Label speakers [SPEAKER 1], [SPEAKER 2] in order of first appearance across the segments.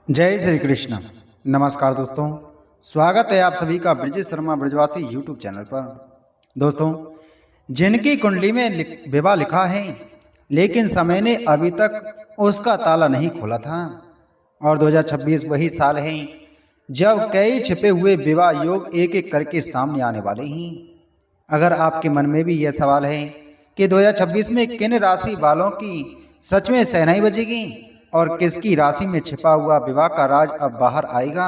[SPEAKER 1] जय श्री कृष्ण। नमस्कार दोस्तों, स्वागत है आप सभी का ब्रजेश शर्मा ब्रजवासी यूट्यूब चैनल पर। दोस्तों, जिनकी कुंडली में विवाह लिखा है लेकिन समय ने अभी तक उसका ताला नहीं खोला था और 2026 वही साल है जब कई छिपे हुए विवाह योग एक एक करके सामने आने वाले हैं। अगर आपके मन में भी यह सवाल है कि 2026 में किन राशि वालों की सच में शहनाई बजेगी और किसकी राशि में छिपा हुआ विवाह का राज अब बाहर आएगा,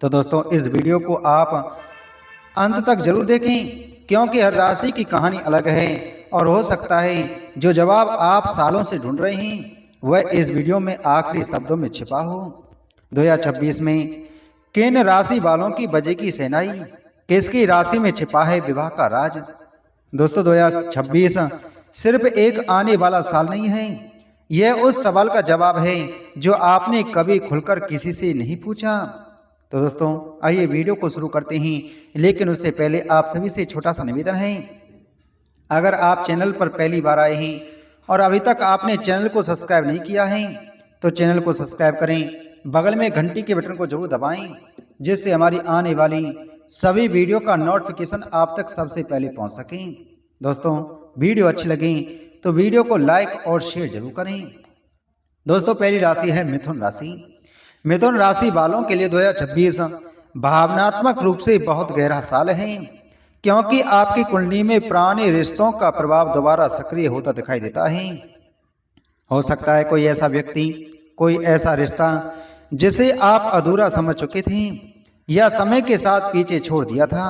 [SPEAKER 1] तो दोस्तों इस वीडियो को आप अंत तक जरूर देखें, क्योंकि हर राशि की कहानी अलग है और हो सकता है जो जवाब आप सालों से ढूंढ रहे हैं वह इस वीडियो में आखिरी शब्दों में छिपा हो। 2026 में किन राशि वालों की बजेगी शहनाई, किसकी राशि में छिपा है विवाह का राज। दोस्तों, 2026 सिर्फ एक आने वाला साल नहीं है, यह उस सवाल का जवाब है जो आपने कभी खुलकर किसी से नहीं पूछा। तो दोस्तों आइए वीडियो को शुरू करते हैं, लेकिन उससे पहले आप सभी से छोटा सा निवेदन है, अगर आप चैनल पर पहली बार आए हैं और अभी तक आपने चैनल को सब्सक्राइब नहीं किया है तो चैनल को सब्सक्राइब करें, बगल में घंटी के बटन को जरूर दबाएं जिससे हमारी आने वाली सभी वीडियो का नोटिफिकेशन आप तक सबसे पहले पहुंच सके। दोस्तों, वीडियो अच्छी लगे तो वीडियो को लाइक और शेयर जरूर करें। दोस्तों, पहली राशि है मिथुन राशि। मिथुन राशि वालों के लिए 2026 भावनात्मक रूप से बहुत गहरा साल है, क्योंकि आपकी कुंडली में पुराने रिश्तों का प्रभाव दोबारा सक्रिय होता दिखाई देता है। हो सकता है कोई ऐसा व्यक्ति, कोई ऐसा रिश्ता जिसे आप अधूरा समझ चुके थे या समय के साथ पीछे छोड़ दिया था,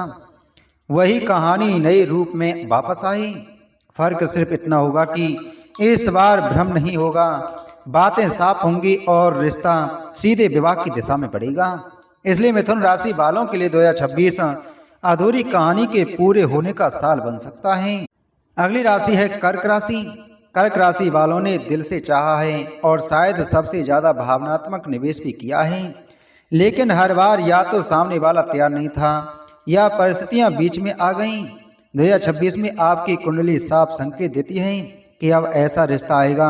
[SPEAKER 1] वही कहानी नए रूप में वापस आई। फर्क सिर्फ इतना होगा कि इस बार भ्रम नहीं होगा, बातें साफ होंगी और रिश्ता सीधे विवाह की दिशा में बढ़ेगा। इसलिए मिथुन राशि वालों के लिए 2026 अधूरी कहानी के पूरे होने का साल बन सकता है। अगली राशि है कर्क राशि। कर्क राशि वालों ने दिल से चाहा है और शायद सबसे ज्यादा भावनात्मक निवेश भी किया है, लेकिन हर बार या तो सामने वाला तैयार नहीं था या परिस्थितियां बीच में आ गईं। 2026 में आपकी कुंडली साफ संकेत देती है कि अब ऐसा रिश्ता आएगा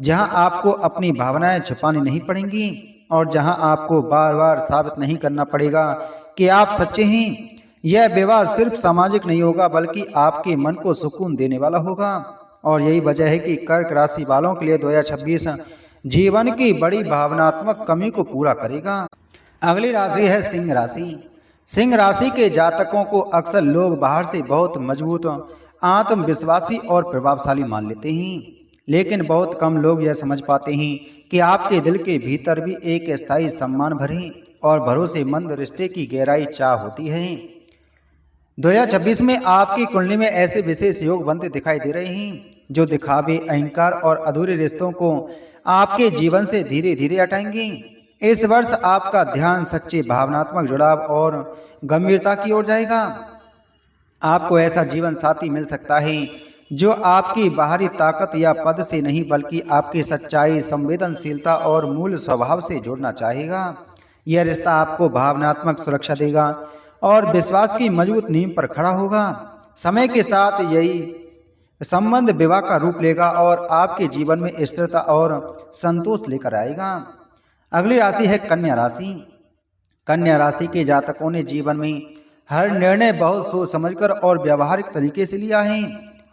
[SPEAKER 1] जहां आपको अपनी भावनाएं छुपानी नहीं पड़ेंगी और जहां आपको बार बार साबित नहीं करना पड़ेगा कि आप सच्चे हैं। यह विवाह सिर्फ सामाजिक नहीं होगा बल्कि आपके मन को सुकून देने वाला होगा और यही वजह है कि कर्क राशि वालों के लिए 2026 जीवन की बड़ी भावनात्मक कमी को पूरा करेगा। अगली राशि है सिंह राशि। सिंह राशि के जातकों को अक्सर लोग बाहर से बहुत मजबूत, आत्मविश्वासी और प्रभावशाली मान लेते हैं, लेकिन बहुत कम लोग यह समझ पाते हैं कि आपके दिल के भीतर भी एक स्थायी सम्मान भरे और भरोसेमंद रिश्ते की गहराई चाह होती है। 2026 में आपकी कुंडली में ऐसे विशेष योग बनते दिखाई दे रहे हैं जो दिखावे, अहंकार और अधूरे रिश्तों को आपके जीवन से धीरे धीरे हटाएंगे। इस वर्ष आपका ध्यान सच्चे भावनात्मक जुड़ाव और गंभीरता की ओर जाएगा। आपको ऐसा जीवन साथी मिल सकता है जो आपकी बाहरी ताकत या पद से नहीं बल्कि आपकी सच्चाई, संवेदनशीलता और मूल स्वभाव से जोड़ना चाहेगा। यह रिश्ता आपको भावनात्मक सुरक्षा देगा और विश्वास की मजबूत नींव पर खड़ा होगा। समय के साथ यही संबंध विवाह का रूप लेगा और आपके जीवन में स्थिरता और संतोष लेकर आएगा। अगली राशि है कन्या राशि। कन्या राशि के जातकों ने जीवन में हर निर्णय बहुत सोच समझकर और व्यावहारिक तरीके से लिया है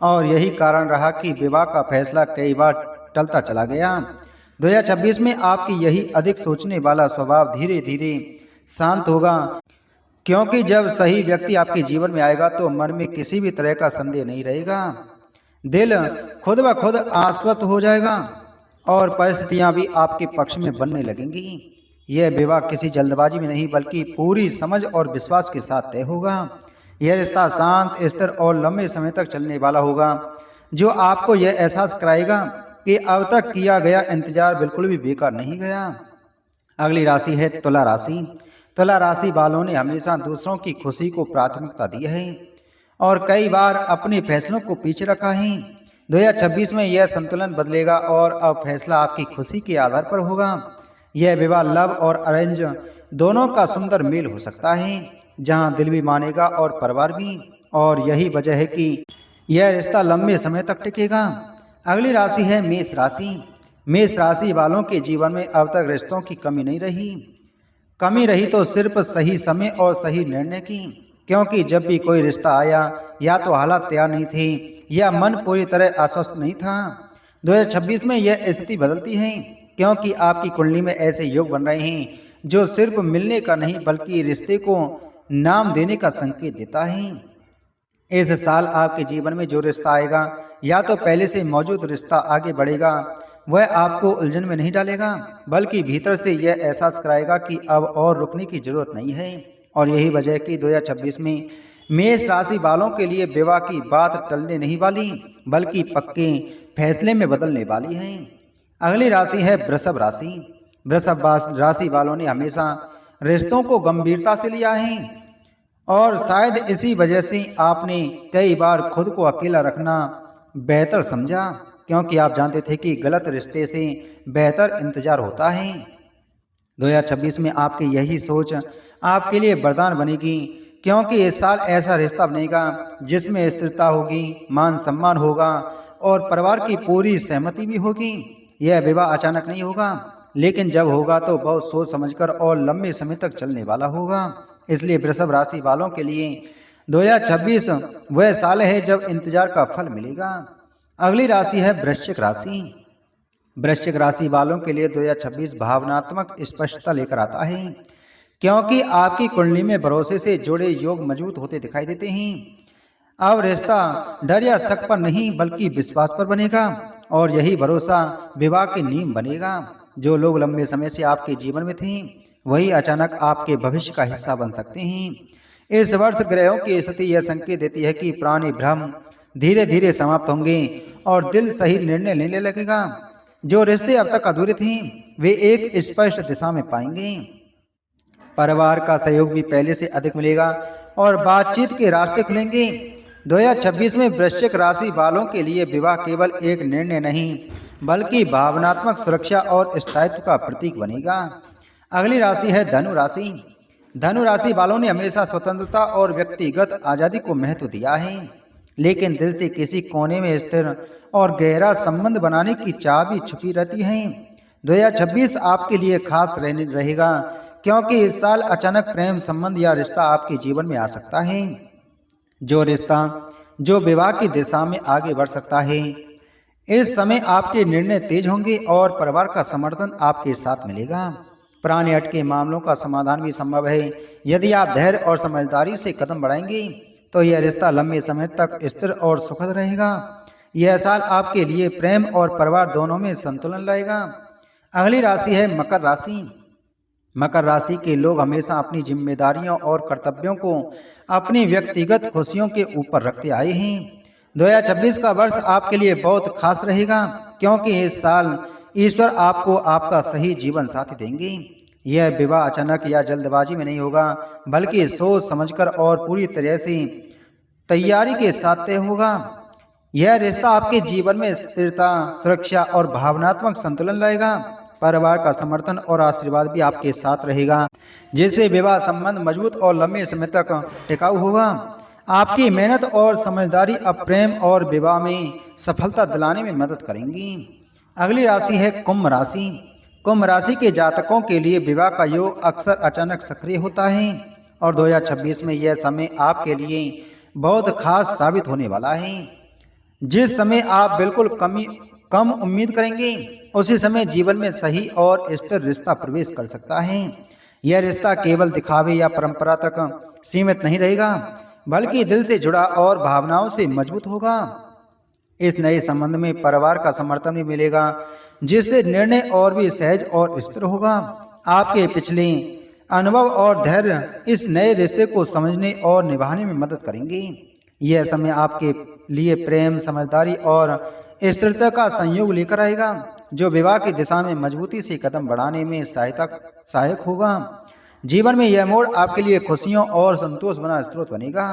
[SPEAKER 1] और यही कारण रहा कि विवाह का फैसला कई बार टलता चला गया। 2026 में आपकी यही अधिक सोचने वाला स्वभाव धीरे धीरे शांत होगा, क्योंकि जब सही व्यक्ति आपके जीवन में आएगा तो मन में किसी भी तरह का संदेह नहीं रहेगा। दिल खुद ब खुद आश्वस्त हो जाएगा और परिस्थितियां भी आपके पक्ष में बनने लगेंगी। यह विवाह किसी जल्दबाजी में नहीं बल्कि पूरी समझ और विश्वास के साथ तय होगा। यह रिश्ता शांत, स्थिर और लंबे समय तक चलने वाला होगा, जो आपको यह एहसास कराएगा कि अब तक किया गया इंतजार बिल्कुल भी बेकार नहीं गया। अगली राशि है तुला राशि। तुला राशि वालों ने हमेशा दूसरों की खुशी को प्राथमिकता दी है और कई बार अपने फैसलों को पीछे रखा है। 2026 में यह संतुलन बदलेगा और अब फैसला आपकी खुशी के आधार पर होगा। यह विवाह लव और अरेंज दोनों का सुंदर मेल हो सकता है, जहां दिल भी मानेगा और परिवार भी, और यही वजह है कि यह रिश्ता लंबे समय तक टिकेगा। अगली राशि है मेष राशि। मेष राशि वालों के जीवन में अब तक रिश्तों की कमी नहीं रही। कमी रही तो सिर्फ सही समय और सही निर्णय की, क्योंकि जब भी कोई रिश्ता आया या तो हालात तैयार नहीं थे या मन पूरी तरह आश्वस्त नहीं था। 2026 में यह स्थिति बदलती है, क्योंकि आपकी कुंडली में ऐसे योग बन रहे हैं जो सिर्फ मिलने का नहीं बल्कि रिश्ते को नाम देने का संकेत देता है। इस साल आपके जीवन में जो रिश्ता आएगा या तो पहले से मौजूद रिश्ता आगे बढ़ेगा, वह आपको उलझन में नहीं डालेगा, बल्कि भीतर से यह एहसास कराएगा कि अब और रुकने की जरूरत नहीं है। और यही वजह कि 2026 में मेष राशि वालों के लिए विवाह की बात टलने नहीं वाली, बल्कि पक्के फैसले में बदलने वाली है। अगली राशि है वृषभ राशि। वृषभ राशि वालों ने हमेशा रिश्तों को गंभीरता से लिया है और शायद इसी वजह से आपने कई बार खुद को अकेला रखना बेहतर समझा, क्योंकि आप जानते थे कि गलत रिश्ते से बेहतर इंतजार होता है। 2026 में आपकी यही सोच आपके लिए वरदान बनेगी, क्योंकि इस साल ऐसा रिश्ता बनेगा जिसमें स्थिरता होगी, मान सम्मान होगा और परिवार की पूरी सहमति भी होगी। यह विवाह अचानक नहीं होगा, लेकिन जब होगा तो बहुत सोच समझकर और लंबे समय तक चलने वाला होगा। इसलिए वृषभ राशि वालों के लिए 2026 वह साल है जब इंतजार का फल मिलेगा। अगली राशि है वृश्चिक राशि। वृश्चिक राशि वालों के लिए 2026 भावनात्मक स्पष्टता लेकर आता है, क्योंकि आपकी कुंडली में भरोसे से जुड़े योग मजबूत होते दिखाई देते हैं। अब रिश्ता डर या शक पर नहीं बल्कि विश्वास पर बनेगा, और यही भरोसा विवाह की नींव बनेगा। जो लोग लंबे समय से आपके जीवन में थे वही अचानक आपके भविष्य का हिस्सा बन सकते हैं। इस वर्ष ग्रहों की स्थिति यह संकेत देती है कि पुराने भ्रम धीरे धीरे समाप्त होंगे और दिल सही निर्णय लेने लगेगा। जो रिश्ते अब तक अधूरे थे वे एक स्पष्ट दिशा में पाएंगे। परिवार का सहयोग भी पहले से अधिक मिलेगा और बातचीत के रास्ते खुलेंगे। 2026 में वृश्चिक राशि वालों के लिए विवाह केवल एक निर्णय नहीं बल्कि भावनात्मक सुरक्षा और स्थायित्व का प्रतीक बनेगा। अगली राशि है धनु राशि। धनु राशि वालों ने हमेशा स्वतंत्रता और व्यक्तिगत आजादी को महत्व दिया है, लेकिन दिल से किसी कोने में स्थिर और गहरा संबंध बनाने की चाह भी छुपी रहती है। 2026 आपके लिए खास रहेगा, क्योंकि इस साल अचानक प्रेम संबंध या रिश्ता आपके जीवन में आ सकता है। जो रिश्ता जो विवाह की दिशा में आगे बढ़ सकता है। इस समय आपके निर्णय तेज होंगे और परिवार का समर्थन आपके साथ मिलेगा। पुराने अटके मामलों का समाधान भी संभव है। यदि आप धैर्य और समझदारी से कदम बढ़ाएंगे तो यह रिश्ता लंबे समय तक स्थिर और सुखद रहेगा। यह साल आपके लिए प्रेम और परिवार दोनों में संतुलन लाएगा। अगली राशि है मकर राशि। मकर राशि के लोग हमेशा अपनी जिम्मेदारियों और कर्तव्यों को अपनी व्यक्तिगत खुशियों के ऊपर रखते आए हैं। 2026 का वर्ष आपके लिए बहुत खास रहेगा, क्योंकि इस साल ईश्वर आपको आपका सही जीवन साथी देंगे। यह विवाह अचानक या जल्दबाजी में नहीं होगा, बल्कि सोच समझकर और पूरी तरह से तैयारी के साथ तय होगा। यह रिश्ता आपके जीवन में स्थिरता, सुरक्षा और भावनात्मक संतुलन लाएगा। परिवार का समर्थन और आशीर्वाद भी आपके साथ रहेगा, जिससे विवाह संबंध मजबूत और लंबे समय तक टिकाऊ होगा। आपकी मेहनत और समझदारी अब प्रेम और विवाह में सफलता दिलाने में मदद करेंगी। अगली राशि है कुंभ राशि। कुंभ राशि के जातकों के लिए विवाह का योग अक्सर अचानक सक्रिय होता है और 2026 में यह समय आपके लिए बहुत खास साबित होने वाला है। जिस समय आप बिल्कुल कम उम्मीद करेंगे उसी समय जीवन में सही और स्थिर रिश्ता प्रवेश कर सकता है। यह रिश्ता केवल दिखावे या परंपरा तक सीमित नहीं रहेगा, बल्कि दिल से जुड़ा और भावनाओं से मजबूत होगा। इस नए संबंध में परिवार का समर्थन भी मिलेगा, जिससे निर्णय और भी सहज और स्थिर होगा। आपके पिछले अनुभव और धैर्य इस नए रिश्ते को समझने और निभाने में मदद करेंगे। यह समय आपके लिए प्रेम, समझदारी और स्थिरता का संयोग लेकर आएगा, जो विवाह की दिशा में मजबूती से कदम बढ़ाने में सहायक होगा। जीवन में यह मोड़ आपके लिए खुशियों और संतोष बना स्रोत बनेगा।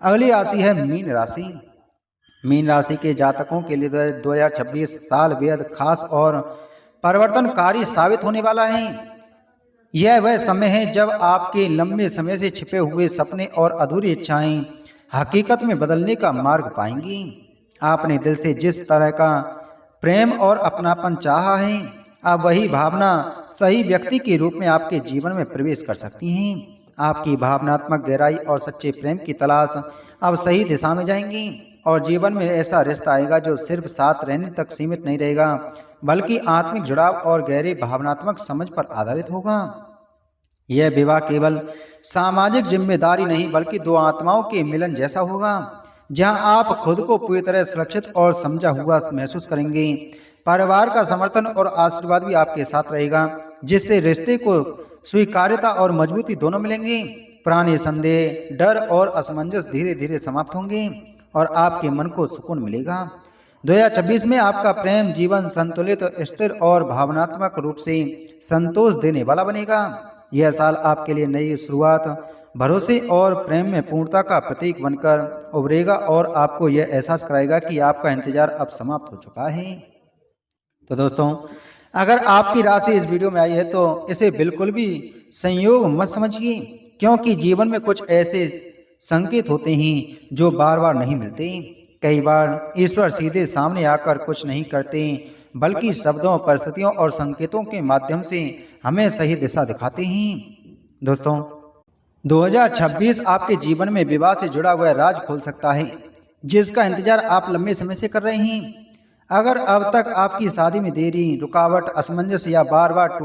[SPEAKER 1] अगली राशि है मीन राशि। मीन राशि के जातकों के लिए 2026 साल बेहद खास और परिवर्तनकारी साबित होने वाला है। यह वह समय है जब आपके लंबे समय से छिपे हुए सपने और अधूरी इच्छाएं हकीकत में बदलने का मार्ग पाएंगी। आपने दिल से जिस तरह का प्रेम और अपनापन चाहा है, अब वही भावना सही व्यक्ति के रूप में आपके जीवन में प्रवेश कर सकती हैं। आपकी भावनात्मक गहराई और सच्चे प्रेम की तलाश अब सही दिशा में जाएंगी और जीवन में ऐसा रिश्ता आएगा जो सिर्फ साथ रहने तक सीमित नहीं रहेगा, बल्कि आत्मिक जुड़ाव और गहरे भावनात्मक समझ पर आधारित होगा। यह विवाह केवल सामाजिक जिम्मेदारी नहीं बल्कि दो आत्माओं के मिलन जैसा होगा, जहां आप खुद को पूरी तरह सुरक्षित और समझा हुआ महसूस करेंगे। परिवार का समर्थन और आशीर्वाद भी आपके साथ रहेगा, जिससे रिश्ते को स्वीकार्यता और मजबूती दोनों मिलेंगे। पुराने संदेह, डर और असमंजस धीरे धीरे समाप्त होंगे और आपके मन को सुकून मिलेगा। 2026 में आपका प्रेम जीवन संतुलित, स्थिर और भावनात्मक रूप से संतोष देने वाला बनेगा। यह साल आपके लिए नई शुरुआत, भरोसे और प्रेम में पूर्णता का प्रतीक बनकर उभरेगा और आपको यह एहसास कराएगा कि आपका इंतजार अब समाप्त हो चुका है। तो दोस्तों, अगर आपकी राशि इस वीडियो में आई है तो इसे बिल्कुल भी संयोग मत समझिए, क्योंकि जीवन में कुछ ऐसे संकेत होते हैं जो बार बार नहीं मिलते। कई बार ईश्वर सीधे सामने आकर कुछ नहीं करते, बल्कि शब्दों, परिस्थितियों और संकेतों के माध्यम से हमें सही दिशा दिखाते हैं। दोस्तों, 2026 आपके जीवन में विवाह से जुड़ा हुआ राज खोल सकता है, जिसका इंतजार आप लंबे समय से कर रहे हैं। अगर अब तक आपकी शादी में देरी, रुकावट, असमंजस या बार बार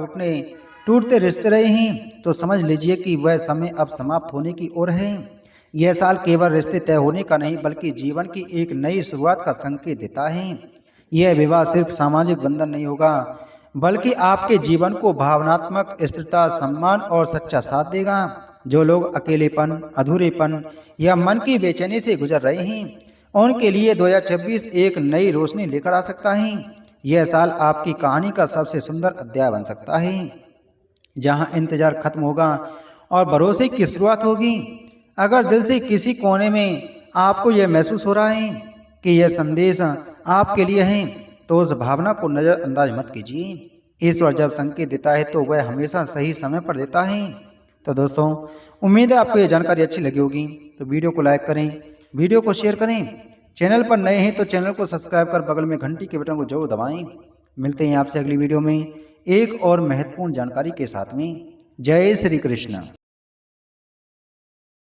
[SPEAKER 1] टूटते रिश्ते रहे हैं, तो समझ लीजिए कि वह समय अब समाप्त होने की ओर है। यह साल केवल रिश्ते तय होने का नहीं बल्कि जीवन की एक नई शुरुआत का संकेत देता है। यह विवाह सिर्फ सामाजिक बंधन नहीं होगा, बल्कि आपके जीवन को भावनात्मक स्थिरता, सम्मान और सच्चा साथ देगा। जो लोग अकेलेपन, अधूरेपन या मन की बेचैनी से गुजर रहे हैं, उनके लिए 2026 एक नई रोशनी लेकर आ सकता है। यह साल आपकी कहानी का सबसे सुंदर अध्याय बन सकता है, जहां इंतजार खत्म होगा और भरोसे की शुरुआत होगी। अगर दिल से किसी कोने में आपको यह महसूस हो रहा है कि यह संदेश आपके लिए है, तो उस भावना को नज़रअंदाज मत कीजिए। ईश्वर जब संकेत देता है तो वह हमेशा सही समय पर देता है। तो दोस्तों, उम्मीद है आपको यह जानकारी अच्छी लगी होगी। तो वीडियो को लाइक करें, वीडियो को शेयर करें। चैनल पर नए हैं तो चैनल को सब्सक्राइब कर बगल में घंटी के बटन को जरूर दबाएं। मिलते हैं आपसे अगली वीडियो में एक और महत्वपूर्ण जानकारी के साथ में। जय श्री कृष्ण।